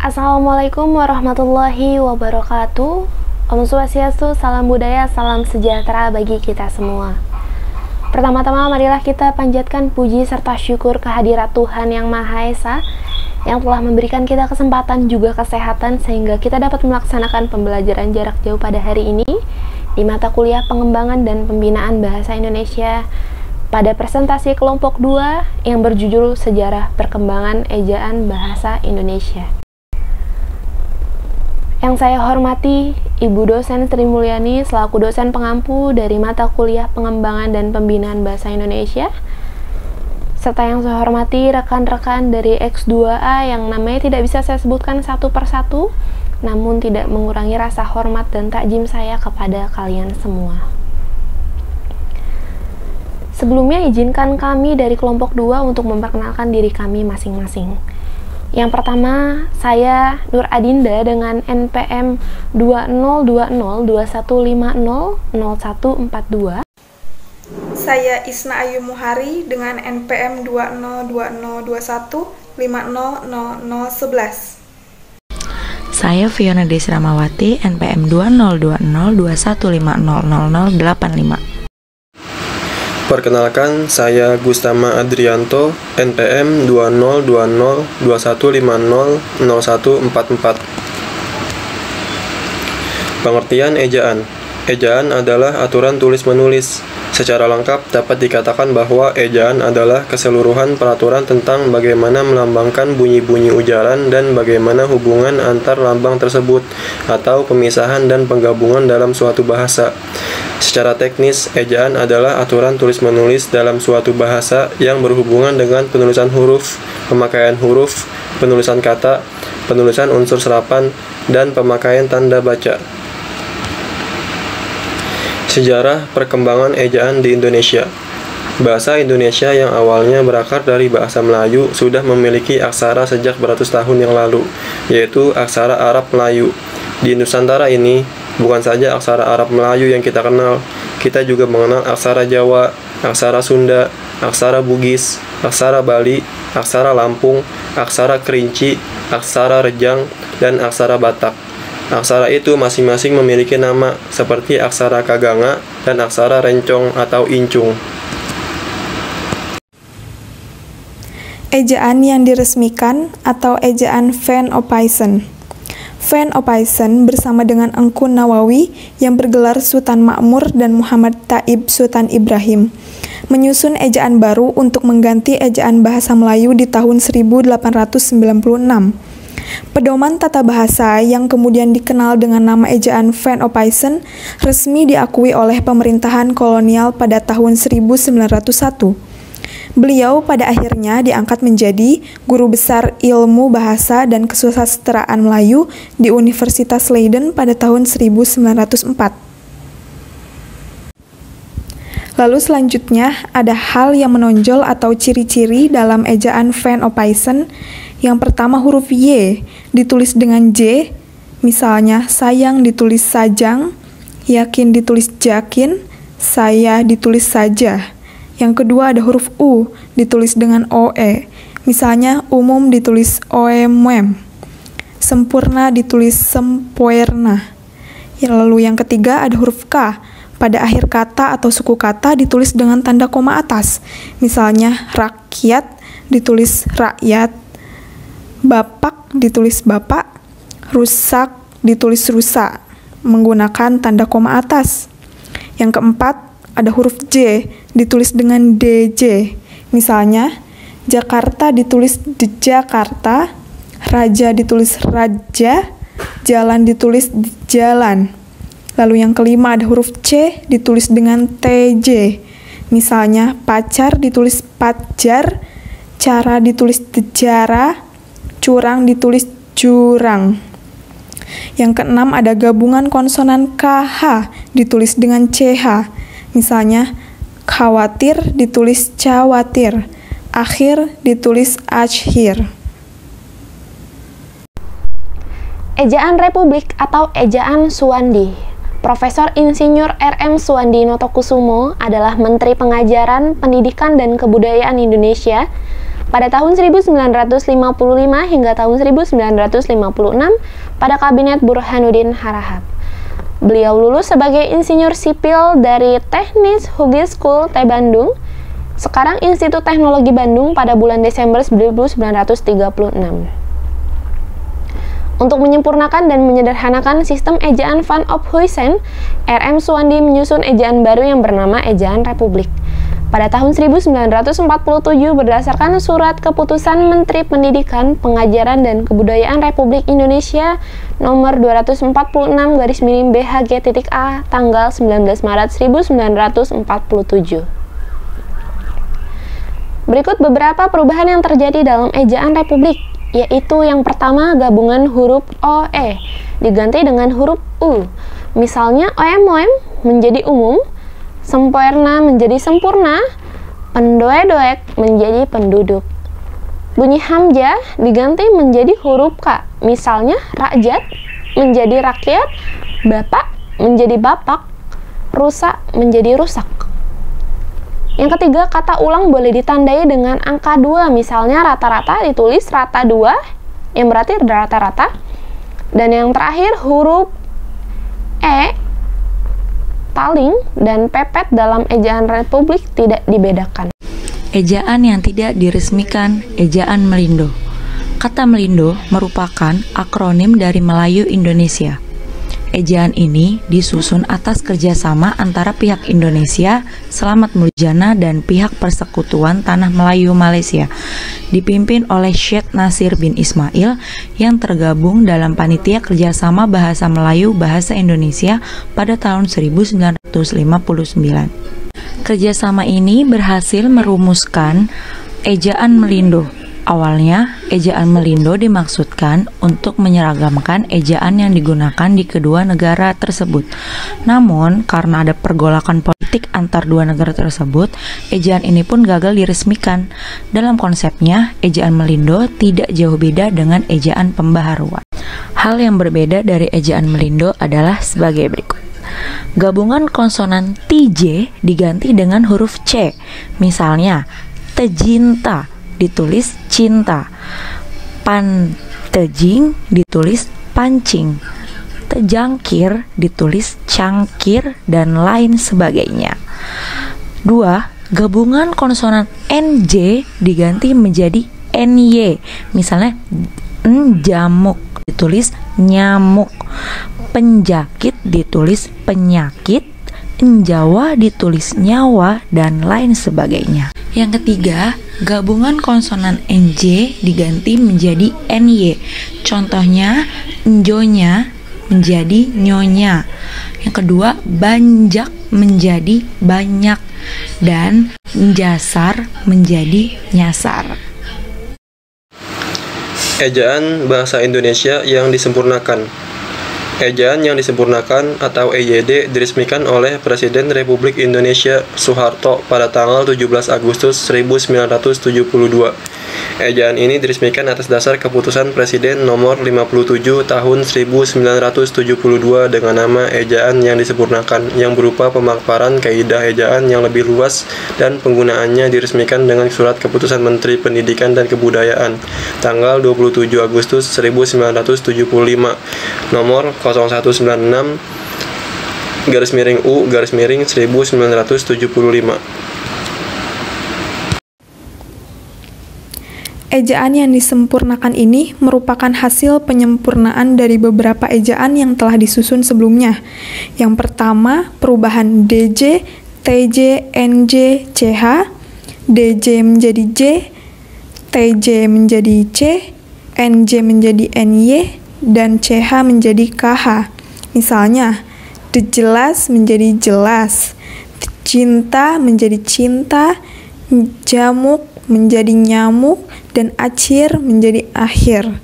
Assalamualaikum warahmatullahi wabarakatuh. Om Swastiastu, salam budaya, salam sejahtera bagi kita semua. Pertama-tama marilah kita panjatkan puji serta syukur kehadirat Tuhan Yang Maha Esa yang telah memberikan kita kesempatan juga kesehatan sehingga kita dapat melaksanakan pembelajaran jarak jauh pada hari ini di mata kuliah pengembangan dan pembinaan bahasa Indonesia pada presentasi kelompok 2 yang berjudul Sejarah Perkembangan Ejaan Bahasa Indonesia. Yang saya hormati Ibu Dosen Sri Mulyani selaku dosen pengampu dari mata kuliah pengembangan dan pembinaan bahasa Indonesia, serta yang saya hormati rekan-rekan dari X2A yang namanya tidak bisa saya sebutkan satu persatu, namun tidak mengurangi rasa hormat dan takjim saya kepada kalian semua. Sebelumnya izinkan kami dari kelompok 2 untuk memperkenalkan diri kami masing-masing. Yang pertama, saya Nur Adinda dengan NPM 202021500142. Saya Isna Ayu Muhari dengan NPM 202021500011. Saya Fiona Desramawati, NPM 202021500085. Perkenalkan, saya Gustama Adrianto, NPM 202021500144. Pengertian ejaan. Ejaan adalah aturan tulis-menulis. Secara lengkap dapat dikatakan bahwa ejaan adalah keseluruhan peraturan tentang bagaimana melambangkan bunyi-bunyi ujaran dan bagaimana hubungan antar lambang tersebut, atau pemisahan dan penggabungan dalam suatu bahasa. Secara teknis, ejaan adalah aturan tulis-menulis dalam suatu bahasa yang berhubungan dengan penulisan huruf, pemakaian huruf, penulisan kata, penulisan unsur serapan, dan pemakaian tanda baca. Sejarah perkembangan ejaan di Indonesia. Bahasa Indonesia yang awalnya berakar dari bahasa Melayu sudah memiliki aksara sejak beratus tahun yang lalu, yaitu aksara Arab Melayu. Di Nusantara ini, bukan saja aksara Arab Melayu yang kita kenal, kita juga mengenal aksara Jawa, aksara Sunda, aksara Bugis, aksara Bali, aksara Lampung, aksara Kerinci, aksara Rejang, dan aksara Batak. Aksara itu masing-masing memiliki nama seperti aksara Kaganga dan aksara Rencong atau Incung. Ejaan yang diresmikan atau ejaan Van Ophuijsen. Van Ophuijsen bersama dengan Engku Nawawi yang bergelar Sultan Makmur dan Muhammad Taib Sultan Ibrahim menyusun ejaan baru untuk mengganti ejaan bahasa Melayu di tahun 1896. Pedoman tata bahasa yang kemudian dikenal dengan nama ejaan Van Ophuijsen resmi diakui oleh pemerintahan kolonial pada tahun 1901. Beliau pada akhirnya diangkat menjadi Guru Besar Ilmu Bahasa dan Kesusastraan Melayu di Universitas Leiden pada tahun 1904. Lalu selanjutnya ada hal yang menonjol atau ciri-ciri dalam ejaan Van Ophuijsen. Yang pertama, huruf Y ditulis dengan J, misalnya sayang ditulis sajang, yakin ditulis jakin, saya ditulis saja. Yang kedua ada huruf U ditulis dengan OE, misalnya umum ditulis oemem, sempurna ditulis sempoerna. Lalu yang ketiga ada huruf K, pada akhir kata atau suku kata ditulis dengan tanda koma atas, misalnya rakyat ditulis rakyat, bapak ditulis bapak, rusak ditulis rusak, menggunakan tanda koma atas. Yang keempat, ada huruf J ditulis dengan DJ. Misalnya, Jakarta ditulis Jakarta, raja ditulis raja, jalan ditulis jalan. Lalu yang kelima ada huruf C ditulis dengan TJ. Misalnya, pacar ditulis pacar, cara ditulis tejara, curang ditulis curang. Yang keenam ada gabungan konsonan KH ditulis dengan CH. Misalnya, khawatir ditulis cawatir, akhir ditulis akhir. Ejaan Republik atau ejaan Suwandi. Profesor Insinyur RM Suwandi Notokusumo adalah Menteri Pengajaran, Pendidikan dan Kebudayaan Indonesia pada tahun 1955 hingga tahun 1956 pada Kabinet Burhanuddin Harahap. Beliau lulus sebagai insinyur sipil dari Teknis Hughes School T Bandung, sekarang Institut Teknologi Bandung pada bulan Desember 1936. Untuk menyempurnakan dan menyederhanakan sistem ejaan Van Ophuijsen, R.M. Suwandi menyusun ejaan baru yang bernama Ejaan Republik. Pada tahun 1947 berdasarkan Surat Keputusan Menteri Pendidikan, Pengajaran dan Kebudayaan Republik Indonesia nomor 246/BHG.A tanggal 19 Maret 1947. Berikut beberapa perubahan yang terjadi dalam Ejaan Republik, yaitu yang pertama, gabungan huruf OE diganti dengan huruf U. Misalnya oem-oem menjadi umum, sempoerna menjadi sempurna, pendoe-doek menjadi penduduk. Bunyi hamzah diganti menjadi huruf K. Misalnya rakyat menjadi rakyat, bapak menjadi bapak, rusak menjadi rusak. Yang ketiga, kata ulang boleh ditandai dengan angka 2. Misalnya rata-rata ditulis rata 2, yang berarti rata-rata. Dan yang terakhir, huruf E, taling, dan pepet dalam Ejaan Republik tidak dibedakan. Ejaan yang tidak diresmikan, Ejaan Melindo. Kata Melindo merupakan akronim dari Melayu Indonesia. Ejaan ini disusun atas kerjasama antara pihak Indonesia, Selamat Muljana, dan pihak Persekutuan Tanah Melayu Malaysia, dipimpin oleh Syekh Nasir bin Ismail yang tergabung dalam Panitia Kerjasama Bahasa Melayu Bahasa Indonesia pada tahun 1959. Kerjasama ini berhasil merumuskan Ejaan Melindo. Awalnya, Ejaan Melindo dimaksudkan untuk menyeragamkan ejaan yang digunakan di kedua negara tersebut. Namun, karena ada pergolakan politik antar dua negara tersebut, ejaan ini pun gagal diresmikan. Dalam konsepnya, Ejaan Melindo tidak jauh beda dengan Ejaan Pembaharuan. Hal yang berbeda dari Ejaan Melindo adalah sebagai berikut. Gabungan konsonan TJ diganti dengan huruf C. Misalnya, tejinta ditulis cinta, pantejing ditulis pancing, tejangkir ditulis cangkir, dan lain sebagainya. 2. Gabungan konsonan NJ diganti menjadi NY. Misalnya jamuk ditulis nyamuk, penjakit ditulis penyakit, Jawa ditulis nyawa, dan lain sebagainya. Yang ketiga, gabungan konsonan NJ diganti menjadi NY. Contohnya, njonya menjadi nyonya. Yang kedua, banjak menjadi banyak, dan jasar menjadi nyasar. Ejaan Bahasa Indonesia yang disempurnakan. Ejaan yang disempurnakan atau EYD diresmikan oleh Presiden Republik Indonesia Soeharto pada tanggal 17 Agustus 1972. Ejaan ini diresmikan atas dasar keputusan Presiden nomor 57 tahun 1972 dengan nama Ejaan yang disempurnakan, yang berupa pemaparan kaidah ejaan yang lebih luas, dan penggunaannya diresmikan dengan Surat Keputusan Menteri Pendidikan dan Kebudayaan tanggal 27 Agustus 1975 nomor 0196-U-1975. Ejaan yang disempurnakan ini merupakan hasil penyempurnaan dari beberapa ejaan yang telah disusun sebelumnya. Yang pertama, perubahan DJ, TJ, NJ, CH, DJ menjadi J, TJ menjadi C, NJ menjadi NY, dan CH menjadi KH. Misalnya, jelas menjadi jelas, cinta menjadi cinta, jamuk menjadi nyamuk, dan akhir menjadi akhir.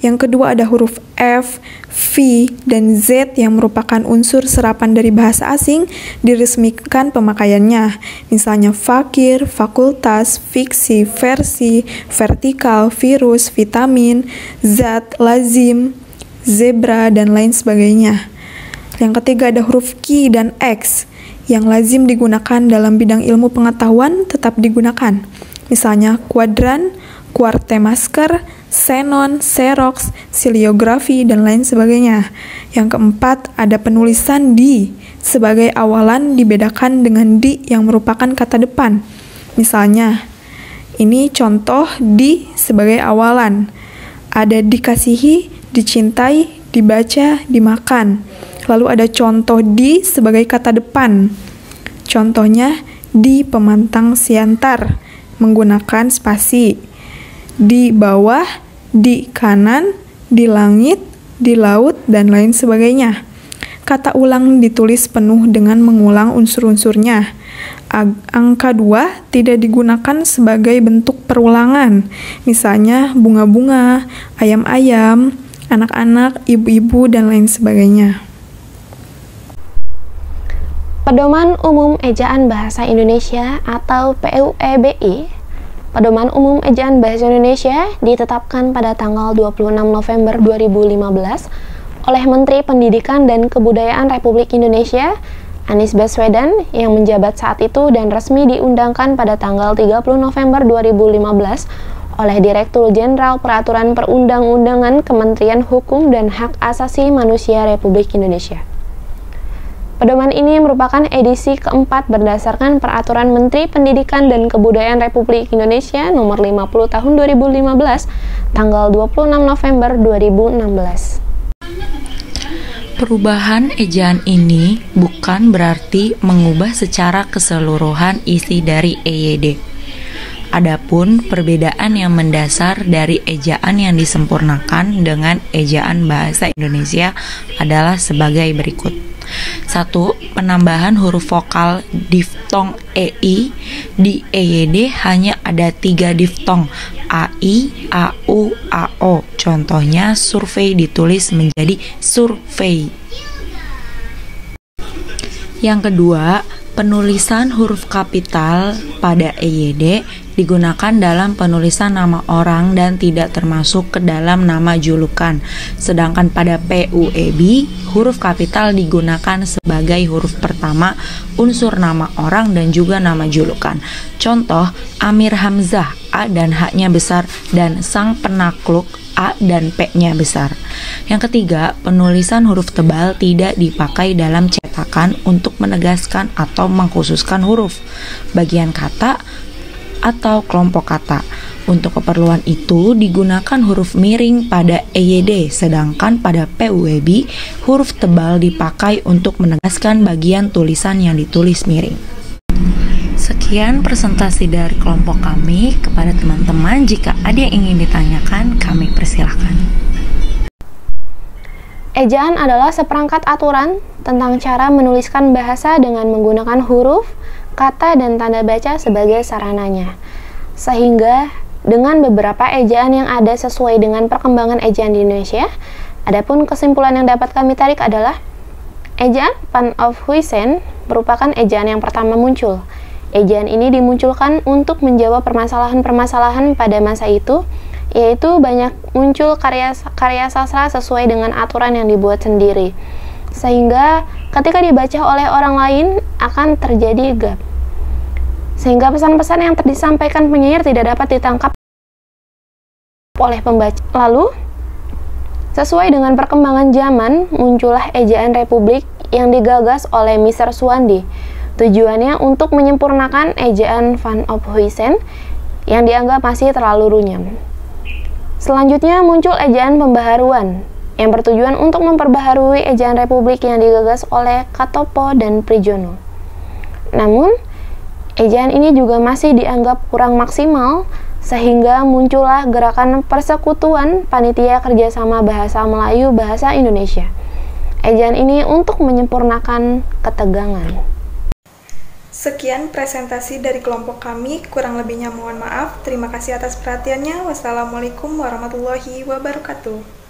Yang kedua ada huruf F, V, dan Z yang merupakan unsur serapan dari bahasa asing diresmikan pemakaiannya. Misalnya fakir, fakultas, fiksi, versi, vertikal, virus, vitamin, zat, lazim, zebra, dan lain sebagainya. Yang ketiga ada huruf Q dan X yang lazim digunakan dalam bidang ilmu pengetahuan tetap digunakan. misalnya kuadran, kuartemasker, xenon, xerox, siliografi, dan lain sebagainya. Yang keempat, ada penulisan di sebagai awalan dibedakan dengan di yang merupakan kata depan. Misalnya, ini contoh di sebagai awalan. Ada dikasihi, dicintai, dibaca, dimakan. Lalu ada contoh di sebagai kata depan. Contohnya, di pemantang siantar, menggunakan spasi. Di bawah, di kanan, di langit, di laut, dan lain sebagainya. Kata ulang ditulis penuh dengan mengulang unsur-unsurnya. Angka 2 tidak digunakan sebagai bentuk perulangan, misalnya bunga-bunga, ayam-ayam, anak-anak, ibu-ibu, dan lain sebagainya. Pedoman Umum Ejaan Bahasa Indonesia atau PUEBI. Pedoman Umum Ejaan Bahasa Indonesia ditetapkan pada tanggal 26 November 2015 oleh Menteri Pendidikan dan Kebudayaan Republik Indonesia, Anies Baswedan, yang menjabat saat itu dan resmi diundangkan pada tanggal 30 November 2015 oleh Direktur Jenderal Peraturan Perundang-undangan Kementerian Hukum dan Hak Asasi Manusia Republik Indonesia. Pedoman ini merupakan edisi keempat berdasarkan Peraturan Menteri Pendidikan dan Kebudayaan Republik Indonesia Nomor 50 Tahun 2015, tanggal 26 November 2016. Perubahan ejaan ini bukan berarti mengubah secara keseluruhan isi dari EYD. Adapun perbedaan yang mendasar dari ejaan yang disempurnakan dengan ejaan bahasa Indonesia adalah sebagai berikut. 1. Penambahan huruf vokal diftong EI. Di EYD hanya ada 3 diftong, AI, AU, AO. Contohnya survei ditulis menjadi survei. Yang kedua, penulisan huruf kapital pada EYD digunakan dalam penulisan nama orang dan tidak termasuk ke dalam nama julukan. Sedangkan pada PUEB, huruf kapital digunakan sebagai huruf pertama unsur nama orang dan juga nama julukan. Contoh, Amir Hamzah, A dan H-nya besar, dan sang penakluk, A dan P-nya besar. Yang ketiga, penulisan huruf tebal tidak dipakai dalam cetakan untuk menegaskan atau mengkhususkan huruf, bagian kata, atau kelompok kata. Untuk keperluan itu digunakan huruf miring pada EYD, sedangkan pada PUEB huruf tebal dipakai untuk menegaskan bagian tulisan yang ditulis miring. Sekian presentasi dari kelompok kami. Kepada teman-teman, jika ada yang ingin ditanyakan, kami persilahkan. Ejaan adalah seperangkat aturan tentang cara menuliskan bahasa dengan menggunakan huruf, kata, dan tanda baca sebagai sarananya. Sehingga dengan beberapa ejaan yang ada sesuai dengan perkembangan ejaan di Indonesia, adapun kesimpulan yang dapat kami tarik adalah ejaan Van of Huysen merupakan ejaan yang pertama muncul. Ejaan ini dimunculkan untuk menjawab permasalahan-permasalahan pada masa itu, yaitu banyak muncul karya sastra sesuai dengan aturan yang dibuat sendiri, sehingga ketika dibaca oleh orang lain akan terjadi gap, sehingga pesan-pesan yang disampaikan penyair tidak dapat ditangkap oleh pembaca. Lalu, sesuai dengan perkembangan zaman, muncullah ejaan Republik yang digagas oleh Mr. Suwandi. Tujuannya untuk menyempurnakan ejaan Van of Huysen yang dianggap masih terlalu runyam. Selanjutnya muncul ejaan pembaharuan yang bertujuan untuk memperbaharui ejaan Republik yang digagas oleh Katopo dan Prijono. Namun, ejaan ini juga masih dianggap kurang maksimal, sehingga muncullah gerakan Persekutuan Panitia Kerjasama Bahasa Melayu Bahasa Indonesia. Ejaan ini untuk menyempurnakan ketegangan. Sekian presentasi dari kelompok kami, kurang lebihnya mohon maaf. Terima kasih atas perhatiannya. Wassalamualaikum warahmatullahi wabarakatuh.